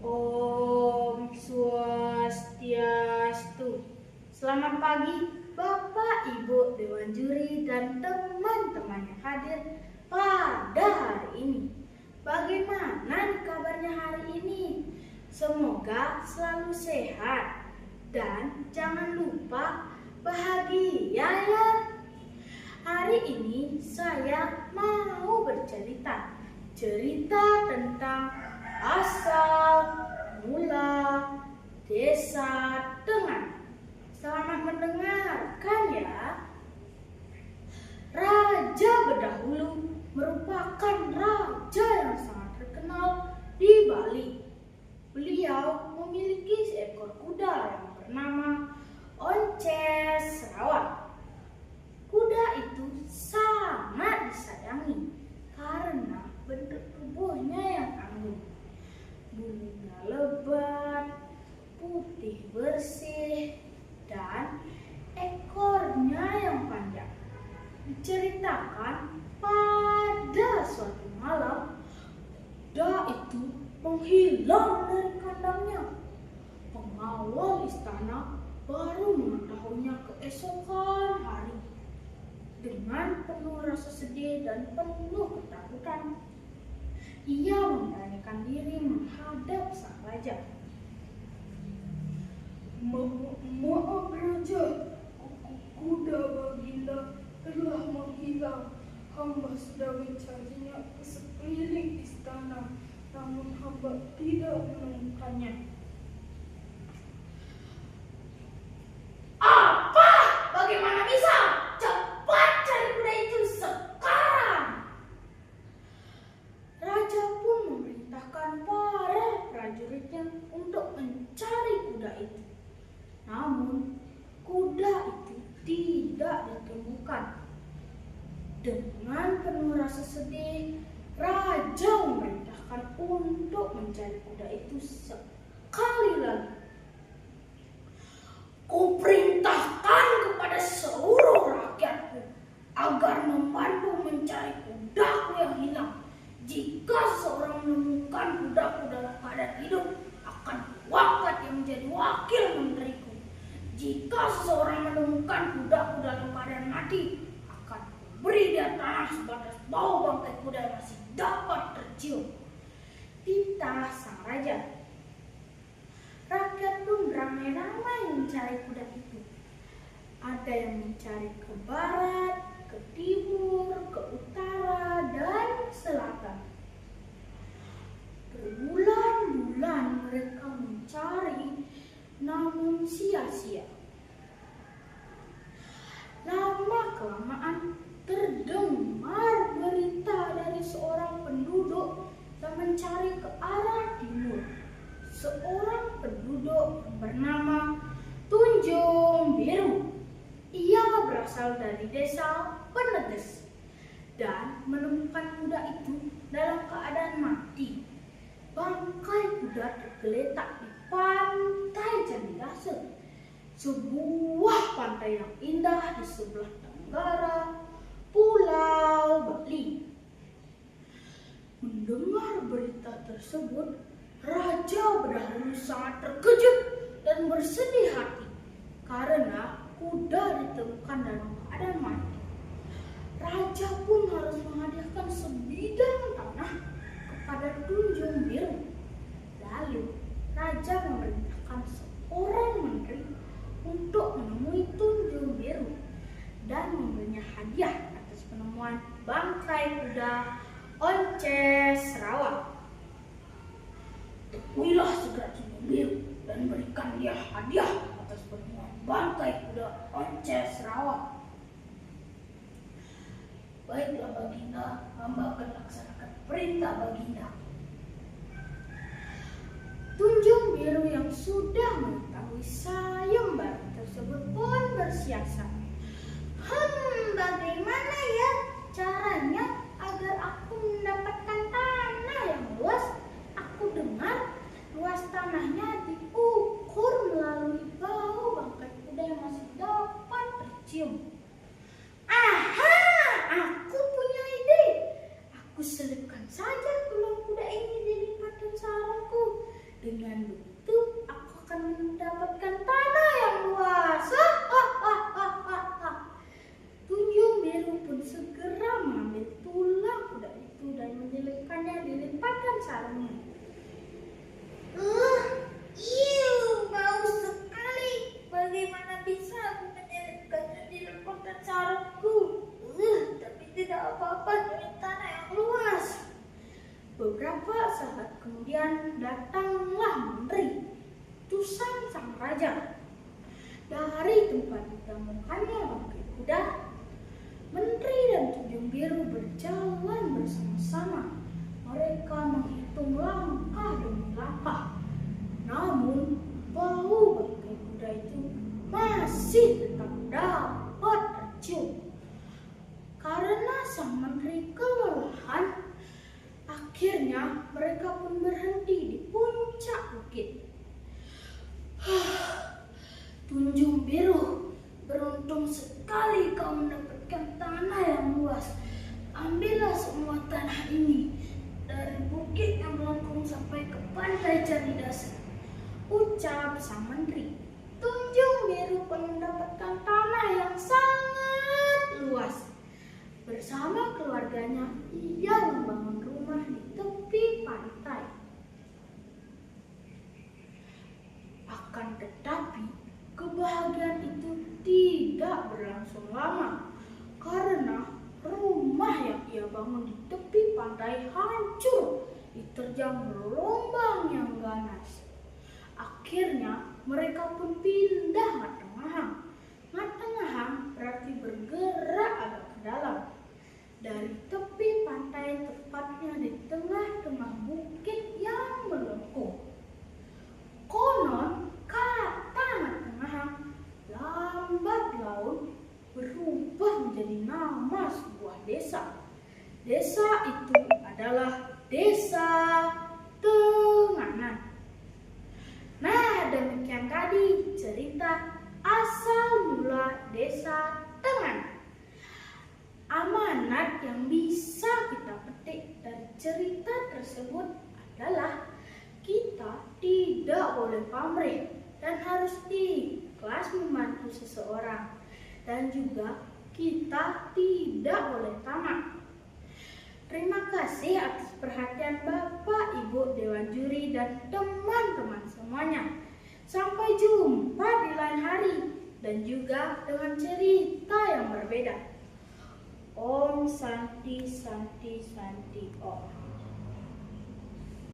Om Swastiastu. Selamat pagi Bapak, Ibu, Dewan Juri, dan teman-teman yang hadir pada hari ini. Bagaimana kabarnya hari ini? Semoga selalu sehat dan jangan lupa bahagia ya. Hari ini saya mau bercerita tentang asal mula desa Tenganan. Selamat mendengarkan ya. Raja Bedahulu merupakan raja yang sangat terkenal di Bali. Beliau memiliki seekor kuda yang bernama Onces Sarawak. Kuda itu sangat disayangi karena bentuk tubuhnya yang anggun, bulunya lebat, putih bersih, dan ekornya yang panjang. Diceritakan pada suatu malam, kuda itu menghilang dari kandangnya. Pengawal istana baru mengetahuinya keesokan hari. Dengan penuh rasa sedih dan penuh ketakutan, ia memberanikan diri menghadap sang raja. Maaf Raja, kuda baginda telah menghilang. Hamba sudah mencarinya ke sekeliling istana, namun hamba tidak menemukannya. Apa? Bagaimana bisa? Cepat cari kuda itu sekarang! Raja pun memerintahkan para prajuritnya untuk mencari kuda itu. Namun, kuda itu tidak ditemukan. Dengan penuh rasa sedih, Raja memerintahkan untuk mencari kuda itu sekali lagi. Kuperintahkan kepada seluruh rakyatku agar membantu mencari kudaku yang hilang. Jika seseorang menemukan kudaku dalam keadaan hidup, akan kuangkat dia menjadi wakil menteriku. Jika seseorang menemukan kudaku dalam keadaan mati, akan kuberi dia tanah sebatas bau bangkai kuda yang masih dapat tercium. Titah sang raja. Rakyat pun beramai-ramai mencari kuda itu. Ada yang mencari ke barat, ke timur, ke utara, dan selatan. Berbulan-bulan mereka mencari, namun sia-sia. Lama-kelamaan terdengar berita dari seorang penduduk yang mencari ke arah timur. Seorang penduduk bernama Tunjung Biru. Ia berasal dari desa Penetes dan menemukan kuda itu dalam keadaan mati. Bangkai kuda tergeletak di pantai Candidase, sebuah pantai yang indah di sebelah tenggara Pulau Bali. Mendengar berita tersebut, Raja Bedahulu sangat terkejut dan bersedih hati karena kuda ditemukan dalam keadaan mati. Raja pun harus menghadiahkan sebidang tanah kepada Tunjung Biru. Lalu Raja memerintahkan seorang menteri untuk menemui Tunjung Biru dan memberinya hadiah atas penemuan bangkai kuda Onces Sarawak. Temuilah segera Tunjung Biru dan berikan dia hadiah atas penemuan bangkai kuda Onces Sarawak. Baiklah baginda, hamba akan laksanakan perintah baginda. Tunjung Biru yang sudah mengetahui sayembara tersebut pun bersiasat. Bagaimana ya caranya agar aku mendapatkan tanah yang luas? Aku dengar luas tanahnya diukur melalui bau bangkai kuda yang masih dapat tercium. Aha, aku punya ide. Aku selipkan saja tulang kuda ini di lipatan sarungku. Dengan kemudian datanglah menteri, utusan sang raja. Dari tempat ditemukannya bangkai kuda, menteri dan Tunjung Biru berjalan bersama-sama. Mereka menghitung langkah demi langkah. Namun, bau bangkai kuda itu masih tetap dapat tercium. Karena sang menteri kelelahan, akhirnya mereka pun berhenti di puncak bukit. Tunjung Biru, beruntung sekali kau mendapatkan tanah yang luas. Ambillah semua tanah ini, dari bukit yang melengkung sampai ke pantai Candidasa, ucap sang menteri. Tunjung Biru pun mendapatkan tanah yang sangat luas. Bersama keluarganya, ia membangun rumah di tepi pantai. Akan tetapi, kebahagiaan itu tidak berlangsung lama, karena rumah yang ia bangun di tepi pantai hancur diterjang gelombang yang ganas. Akhirnya mereka pun pindah Ngatengahang. Ngatengahang berarti bergerak agak ke dalam. Dari tepi pantai, tepatnya di tengah-tengah bukit yang melengkung. Konon kata Ngatengahang lambat laun berubah menjadi nama sebuah desa. Desa itu adalah Desa Tenganan. Nah, demikian tadi cerita asal mula Desa Tenganan. Amanat yang bisa kita petik dari cerita tersebut adalah kita tidak boleh pamrih dan harus ikhlas membantu seseorang, dan juga kita tidak boleh tamak. Terima kasih atas perhatian Bapak, Ibu, Dewan Juri, dan teman-teman semuanya. Sampai jumpa di lain hari dan juga dengan cerita yang berbeda. Om Santi Santi Santi Om.